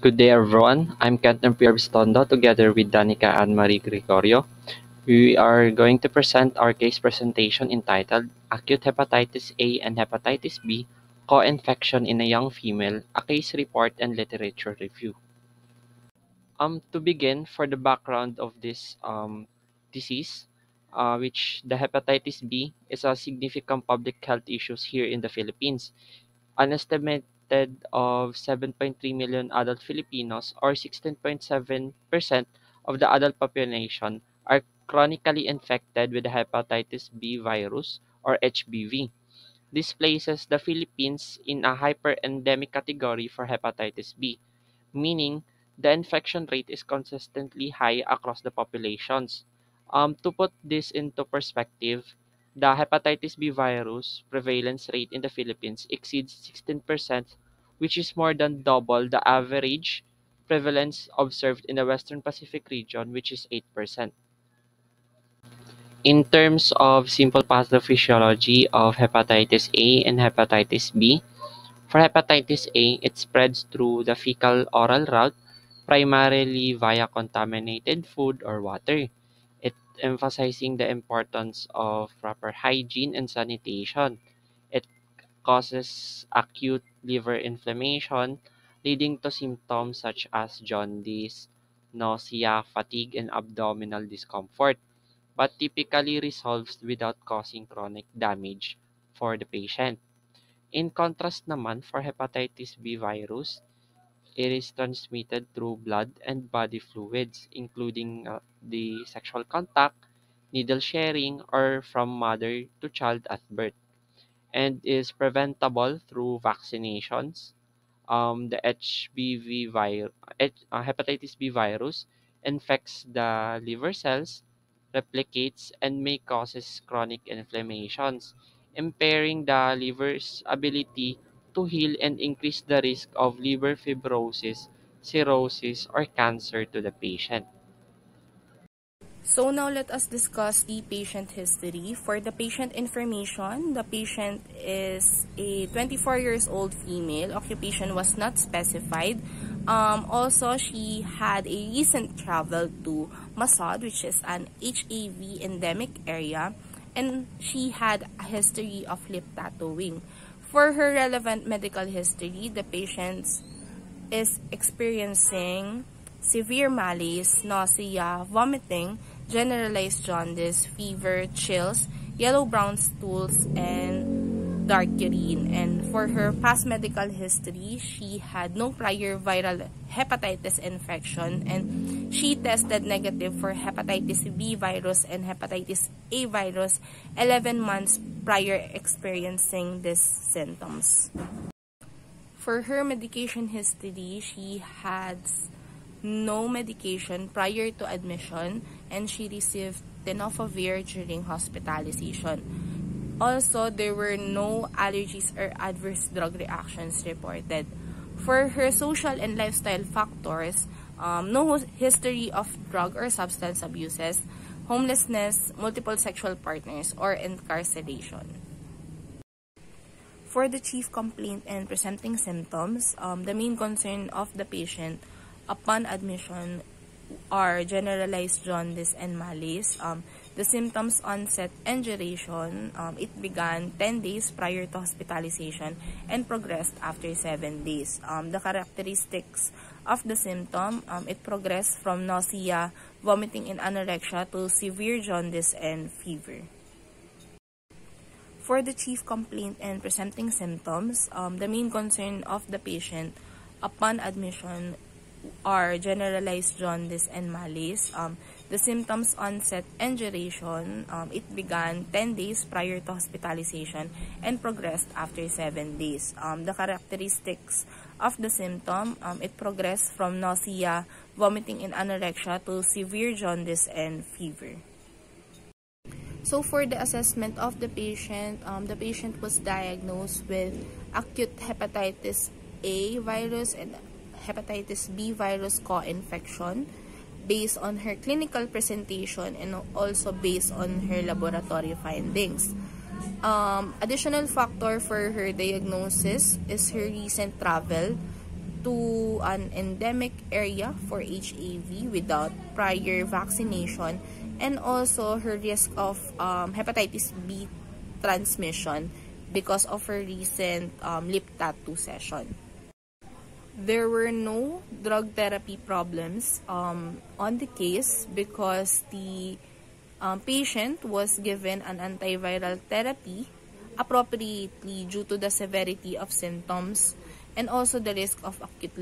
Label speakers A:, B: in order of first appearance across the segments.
A: Good day, everyone. I'm Kenton Pierbistondo together with Danica and Marie Gregorio. We are going to present our case presentation entitled Acute Hepatitis A and Hepatitis B Co-infection in a Young Female, a Case Report and Literature Review. To begin, for the background of this disease, which the hepatitis B is a significant public health issues here in the Philippines. An estimated of 7.3 million adult Filipinos, or 16.7% of the adult population, are chronically infected with the hepatitis B virus or HBV. This places the Philippines in a hyperendemic category for hepatitis B, meaning the infection rate is consistently high across the populations. To put this into perspective, the hepatitis B virus prevalence rate in the Philippines exceeds 16%, which is more than double the average prevalence observed in the Western Pacific region, which is 8%. In terms of simple pathophysiology of hepatitis A and hepatitis B, for hepatitis A, it spreads through the fecal-oral route, primarily via contaminated food or water. It emphasizing the importance of proper hygiene and sanitation. It causes acute liver inflammation, leading to symptoms such as jaundice, nausea, fatigue, and abdominal discomfort, but typically resolves without causing chronic damage for the patient. In contrast naman, for hepatitis B virus, it is transmitted through blood and body fluids, including the sexual contact, needle sharing, or from mother to child at birth, and is preventable through vaccinations. The hepatitis B virus infects the liver cells, replicates, and may causes chronic inflammations, impairing the liver's ability to heal and increase the risk of liver fibrosis, cirrhosis, or cancer to the patient.
B: So now let us discuss the patient history. For the patient information, the patient is a 24 years old female. Occupation was not specified. Also, she had a recent travel to Masad, which is an HAV endemic area, and she had a history of lip tattooing. For her relevant medical history, the patient is experiencing severe malaise, nausea, vomiting, generalized jaundice, fever, chills, yellow-brown stools, and dark urine. And for her past medical history, she had no prior viral hepatitis infection, and she tested negative for hepatitis B virus and hepatitis A virus 11 months prior experiencing these symptoms. For her medication history, she had no medication prior to admission, and she received tenofovir during hospitalization. Also, there were no allergies or adverse drug reactions reported. For her social and lifestyle factors, no history of drug or substance abuses, homelessness, multiple sexual partners, or incarceration. For the chief complaint and presenting symptoms, the main concern of the patient upon admission are generalized jaundice and malaise. The symptoms onset and duration, it began 10 days prior to hospitalization and progressed after 7 days. The characteristics of the symptom, it progressed from nausea, vomiting, and anorexia to severe jaundice and fever. For the chief complaint and presenting symptoms, the main concern of the patient upon admission are generalized jaundice and malaise. The symptoms onset and duration, it began 10 days prior to hospitalization and progressed after 7 days. The characteristics of the symptom, it progressed from nausea, vomiting, and anorexia to severe jaundice and fever. So for the assessment of the patient was diagnosed with acute hepatitis A virus and hepatitis B virus co-infection based on her clinical presentation and also based on her laboratory findings. Additional factor for her diagnosis is her recent travel to an endemic area for HIV without prior vaccination, and also her risk of hepatitis B transmission because of her recent lip tattoo session. There were no drug therapy problems on the case because the patient was given an antiviral therapy appropriately due to the severity of symptoms and also the risk of acute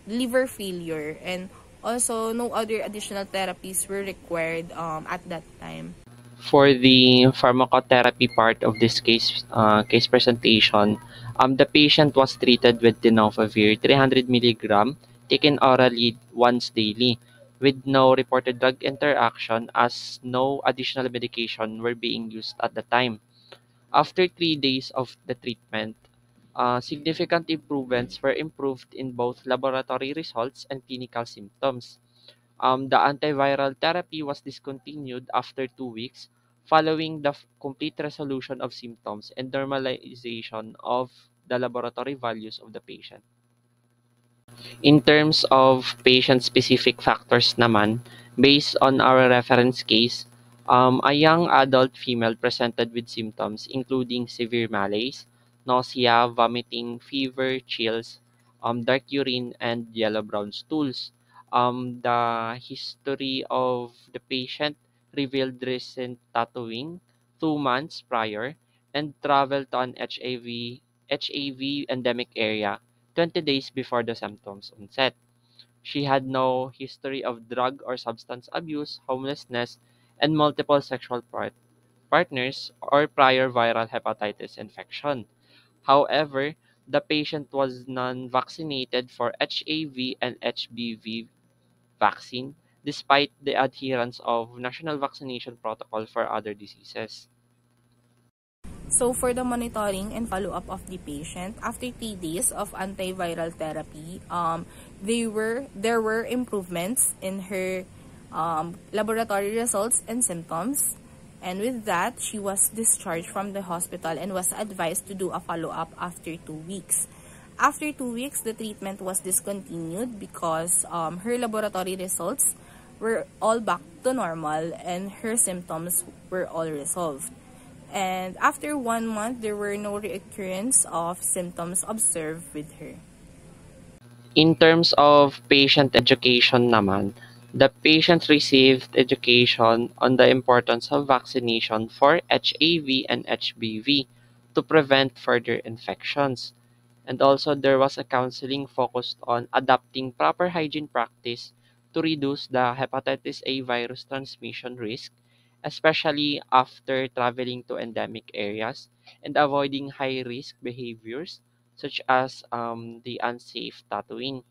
B: liver failure, and also no other additional therapies were required at that time.
A: For the pharmacotherapy part of this case presentation, the patient was treated with tenofovir 300 milligram taken orally once daily with no reported drug interaction as no additional medication were being used at the time. After 3 days of the treatment, significant improvements were improved in both laboratory results and clinical symptoms. The antiviral therapy was discontinued after 2 weeks following the complete resolution of symptoms and normalization of the laboratory values of the patient. In terms of patient-specific factors naman, based on our reference case, a young adult female presented with symptoms including severe malaise, nausea, vomiting, fever, chills, dark urine, and yellow-brown stools. The history of the patient revealed recent tattooing 2 months prior and travel to an HIV endemic area 20 days before the symptoms onset. She had no history of drug or substance abuse, homelessness, and multiple sexual partners or prior viral hepatitis infection. However, the patient was non-vaccinated for HIV and HBV vaccine despite the adherence of national vaccination protocol for other diseases.
B: So for the monitoring and follow-up of the patient, after 3 days of antiviral therapy, there were improvements in her laboratory results and symptoms. And with that, she was discharged from the hospital and was advised to do a follow-up after 2 weeks. After 2 weeks, the treatment was discontinued because her laboratory results were all back to normal and her symptoms were all resolved. And after 1 month, there were no reoccurrence of symptoms observed with her.
A: In terms of patient education naman, the patient received education on the importance of vaccination for HAV and HBV to prevent further infections. And also there was a counseling focused on adapting proper hygiene practice to reduce the hepatitis A virus transmission risk, especially after traveling to endemic areas and avoiding high-risk behaviors such as the unsafe tattooing.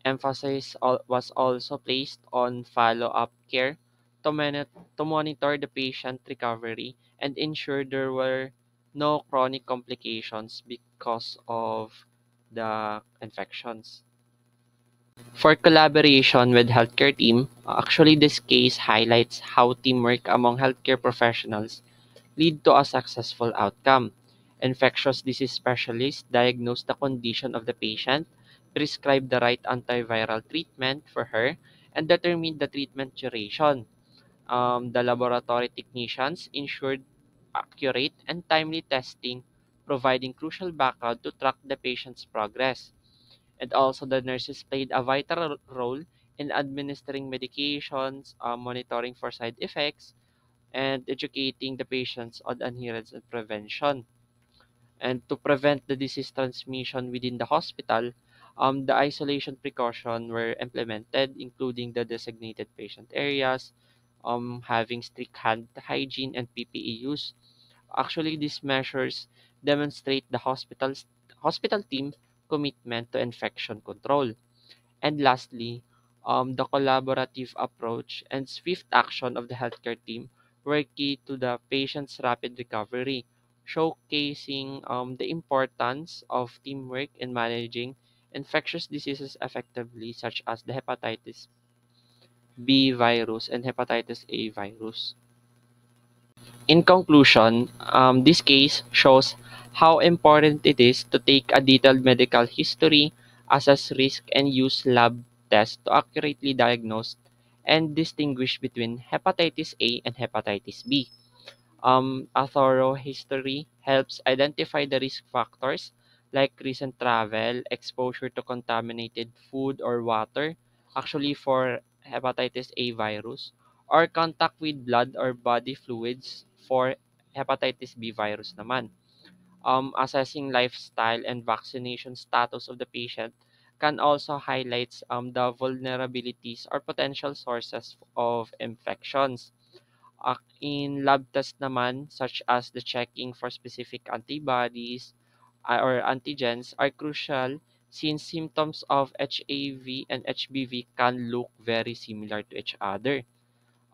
A: Was also placed on follow-up care to monitor the patient recovery and ensure there were no chronic complications because of the infections. For collaboration with healthcare team, actually this case highlights how teamwork among healthcare professionals lead to a successful outcome. Infectious disease specialists diagnose the condition of the patient, prescribe the right antiviral treatment for her, and determine the treatment duration. The laboratory technicians ensured accurate and timely testing, providing crucial background to track the patient's progress. And also, the nurses played a vital role in administering medications, monitoring for side effects, and educating the patients on adherence and prevention. And to prevent the disease transmission within the hospital, the isolation precautions were implemented, including the designated patient areas, having strict hand hygiene and PPE use. Actually, these measures demonstrate the hospital team commitment to infection control. And lastly, the collaborative approach and swift action of the healthcare team were key to the patient's rapid recovery, showcasing the importance of teamwork in managing infectious diseases effectively, such as the hepatitis B virus and hepatitis A virus. In conclusion, this case shows how important it is to take a detailed medical history, assess risk, and use lab tests to accurately diagnose and distinguish between hepatitis A and hepatitis B. A thorough history helps identify the risk factors like recent travel, exposure to contaminated food or water, actually for hepatitis A virus, or contact with blood or body fluids for hepatitis B virus naman. Assessing lifestyle and vaccination status of the patient can also highlight the vulnerabilities or potential sources of infections. In lab tests naman, such as the checking for specific antibodies or antigens are crucial since symptoms of HAV and HBV can look very similar to each other.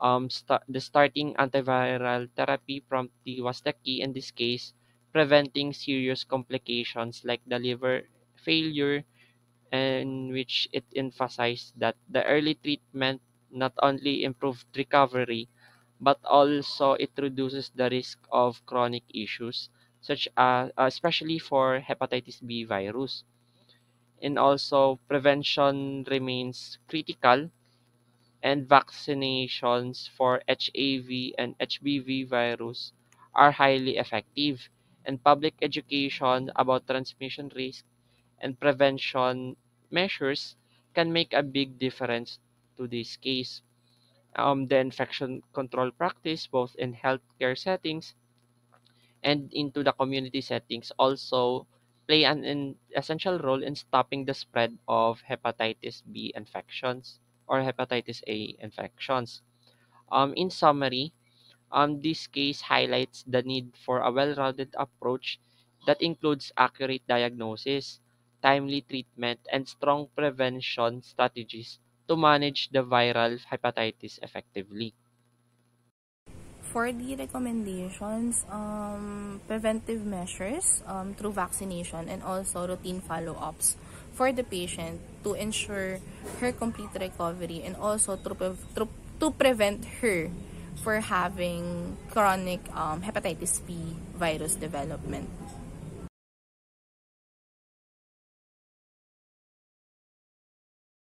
A: The starting antiviral therapy promptly was the key in this case, preventing serious complications like the liver failure, in which it emphasized that the early treatment not only improved recovery, but also it reduces the risk of chronic issues, such as especially for hepatitis B virus. And also, prevention remains critical, and vaccinations for HAV and HBV virus are highly effective, and public education about transmission risk and prevention measures can make a big difference to this case. The infection control practice, both in healthcare settings and into the community settings, also play an essential role in stopping the spread of hepatitis B infections or hepatitis A infections. In summary, this case highlights the need for a well-rounded approach that includes accurate diagnosis, timely treatment, and strong prevention strategies to manage the viral hepatitis effectively.
B: For the recommendations, preventive measures through vaccination and also routine follow-ups for the patient to ensure her complete recovery and also to prevent her for having chronic hepatitis B virus development.